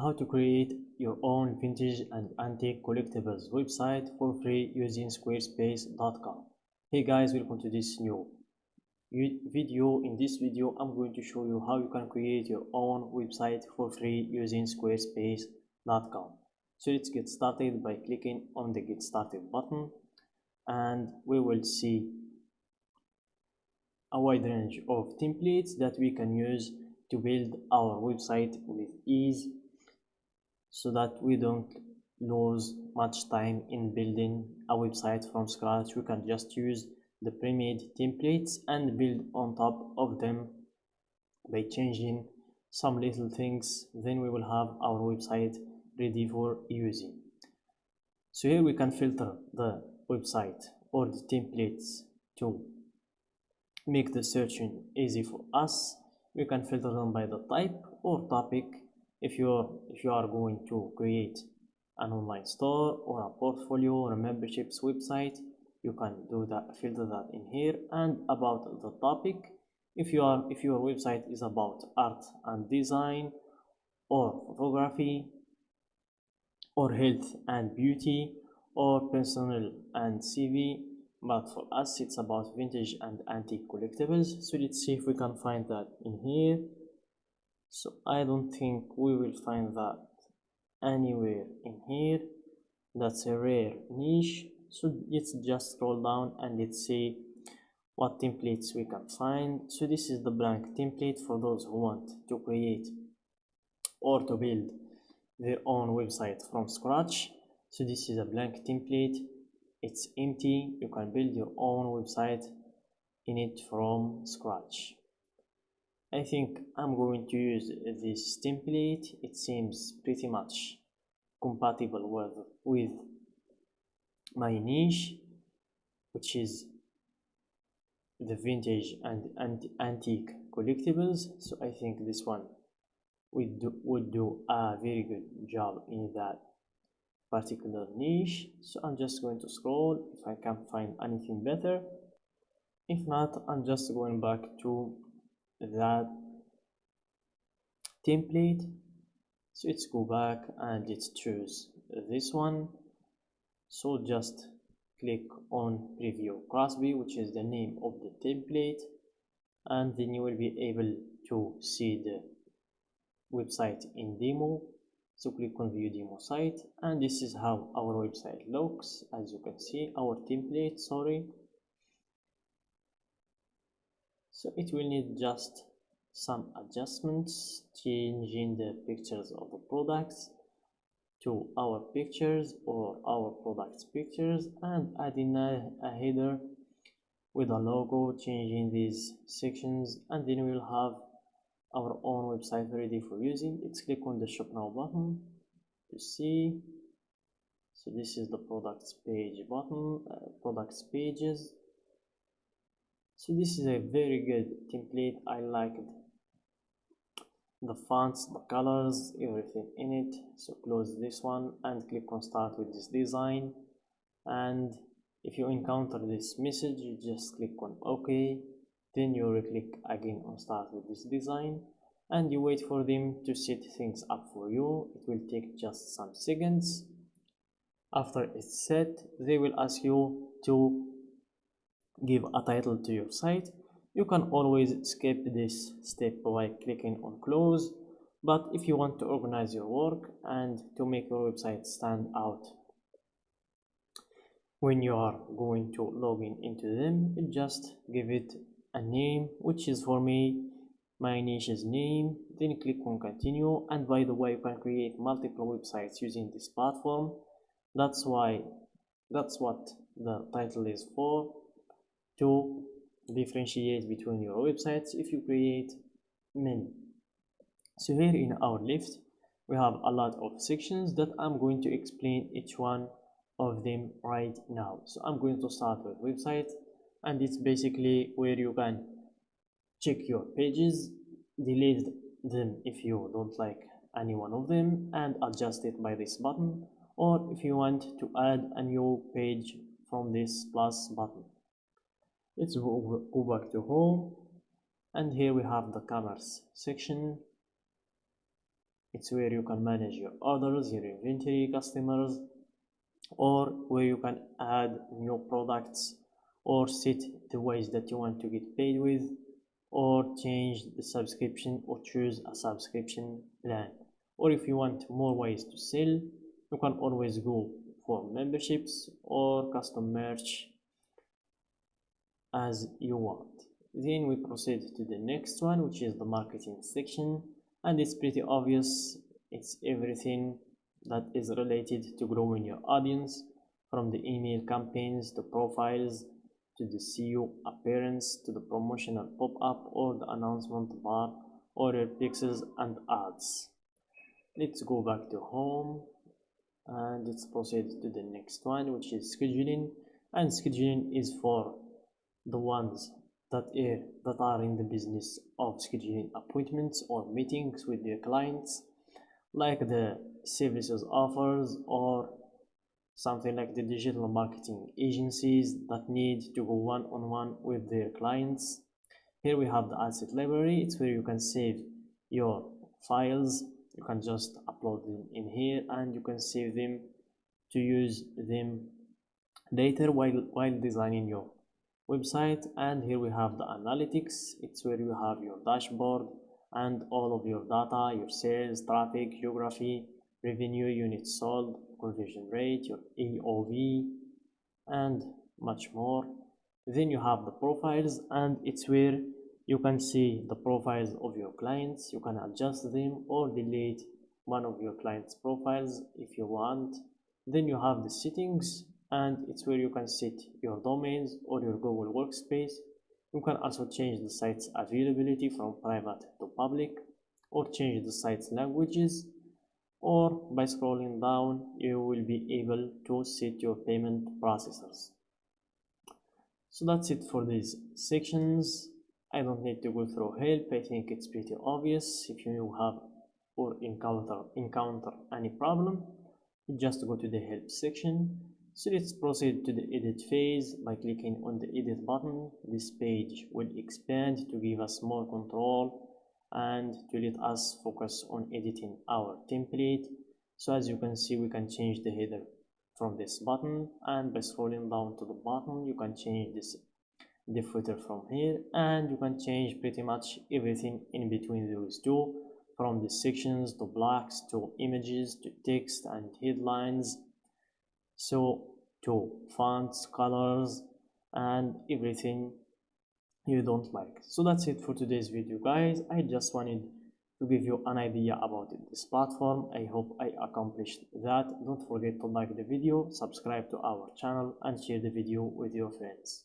how to create your own vintage and antique collectibles website for free using squarespace.com. Hey guys, welcome to this new video. In this video I'm going to show you how you can create your own website for free using squarespace.com. So let's get started by clicking on the get started button, and we will see a wide range of templates that we can use to build our website with ease, so that we don't lose much time in building a website from scratch. We can just use the pre-made templates and build on top of them by changing some little things. Then we will have our website ready for using. So here we can filter the website or the templates to make the searching easy for us. We can filter them by the type or topic. If you are going to create an online store or a portfolio or a memberships website, you can do that, filter that in here. And about the topic, if your website is about art and design or photography or health and beauty or personal and CV, but for us it's about vintage and antique collectibles. So let's see if we can find that in here. So I don't think we will find that anywhere in here. That's a rare niche. So let's just scroll down and let's see what templates we can find. So this is the blank template for those who want to create or to build their own website from scratch. So this is a blank template, it's empty. You can build your own website in it from scratch. I think I'm going to use this template. It seems pretty much compatible with my niche, which is the vintage and antique collectibles. So I think this one would do a very good job in that particular niche. So I'm just going to scroll if I can find anything better. If not, I'm just going back to that template. So let's go back and let's choose this one. So just click on preview Crosby, which is the name of the template, and then you will be able to see the website in demo. So click on view demo site, and this is how our website looks. As you can see, our template, so it will need just some adjustments, changing the pictures of the products to our pictures or our products pictures, and adding a header with a logo, changing these sections, and then we'll have our own website ready for using. Let's click on the shop now button to see. So this is the products page button, products pages. So this is a very good template. I like the fonts, the colors, everything in it. So close this one and click on start with this design, and if you encounter this message, you just click on OK. Then you click again on start with this design, and you wait for them to set things up for you. It will take just some seconds. After it's set, they will ask you to give a title to your site. You can always skip this step by clicking on close, but if you want to organize your work and to make your website stand out when you are going to log into them, you just give it a name, which is for me my niche's name. Then click on continue, and by the way, you can create multiple websites using this platform. That's what the title is for, to differentiate between your websites if you create many. So here in our list we have a lot of sections that I'm going to explain each one of them right now. So I'm going to start with website, and it's basically where you can check your pages, delete them if you don't like any one of them, and adjust it by this button, or if you want to add a new page from this plus button. Let's go back to home, and here we have the commerce section. It's where you can manage your orders, your inventory, customers, or where you can add new products or set the ways that you want to get paid with, or change the subscription or choose a subscription plan. Or if you want more ways to sell, you can always go for memberships or custom merch as you want. Then we proceed to the next one, which is the marketing section, and it's pretty obvious. It's everything that is related to growing your audience, from the email campaigns to profiles to the SEO appearance to the promotional pop-up or the announcement bar or your pixels and ads. Let's go back to home and let's proceed to the next one, which is scheduling. And scheduling is for the ones that are in the business of scheduling appointments or meetings with their clients, like the services offers or something like the digital marketing agencies that need to go one-on-one with their clients. Here we have the asset library. It's where you can save your files. You can just upload them in here and you can save them to use them later while designing your website. And here we have the analytics. It's where you have your dashboard and all of your data, your sales, traffic, geography, revenue, units sold, conversion rate, your AOV, and much more. Then you have the profiles, and it's where you can see the profiles of your clients. You can adjust them or delete one of your clients' profiles if you want. Then you have the settings, and it's where you can set your domains or your Google Workspace. You can also change the site's availability from private to public, or change the site's languages, or by scrolling down you will be able to set your payment processors. So that's it for these sections. I don't need to go through help. I think it's pretty obvious. If you have or encounter any problem, just go to the help section. So let's proceed to the edit phase by clicking on the edit button. This page will expand to give us more control and to let us focus on editing our template. So as you can see, we can change the header from this button, and by scrolling down to the bottom you can change the footer from here, and you can change pretty much everything in between those two, from the sections to blocks to images to text and headlines, so to fonts, colors, and everything you don't like. So that's it for today's video, guys. I just wanted to give you an idea about this platform. I hope I accomplished that. Don't forget to like the video, subscribe to our channel, and share the video with your friends.